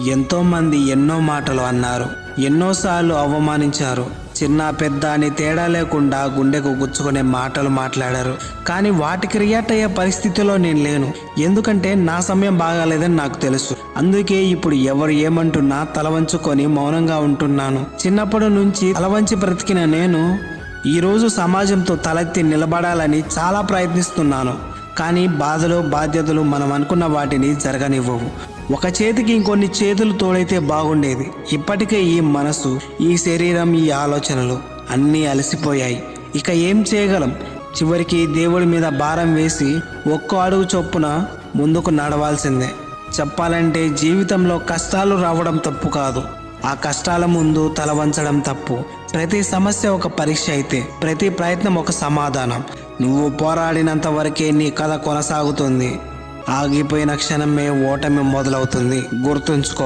ఎంతో మంది ఎన్నో మాటలు అన్నారు, ఎన్నోసార్లు అవమానించారు. చిన్న పెద్ద అని తేడా లేకుండా గుండెకు గుచ్చుకునే మాటలు మాట్లాడారు. కానీ వాటికి రియాక్ట్ అయ్యే పరిస్థితిలో నేను లేను. ఎందుకంటే నా సమయం బాగాలేదని నాకు తెలుసు. అందుకే ఇప్పుడు ఎవరు ఏమంటున్నా తల వంచుకొని మౌనంగా ఉంటున్నాను. చిన్నప్పటి నుంచి తల వంచి బ్రతికిన నేను ఈరోజు సమాజంతో తలెత్తి నిలబడాలని చాలా ప్రయత్నిస్తున్నాను. కానీ బాధలు బాధ్యతలు మనం అనుకున్న వాటిని జరగనివ్వవు. ఒక చేతికి ఇంకొన్ని చేతులు తోడైతే బాగుండేది. ఇప్పటికే ఈ మనసు, ఈ శరీరం, ఈ ఆలోచనలు అన్నీ అలసిపోయాయి. ఇక ఏం చేయగలం? చివరికి దేవుడి మీద భారం వేసి ఒక్కో అడుగు చొప్పున ముందుకు నడవాల్సిందే. చెప్పాలంటే జీవితంలో కష్టాలు రావడం తప్పు కాదు, ఆ కష్టాల ముందు తల వంచడం తప్పు. ప్రతి సమస్య ఒక పరీక్ష అయితే ప్రతి ప్రయత్నం ఒక సమాధానం. నువ్వు పోరాడినంత వరకే నీ కథ కొనసాగుతుంది. ఆగిపోయిన క్షణమే ఓటమి మొదలవుతుంది. గుర్తుంచుకో.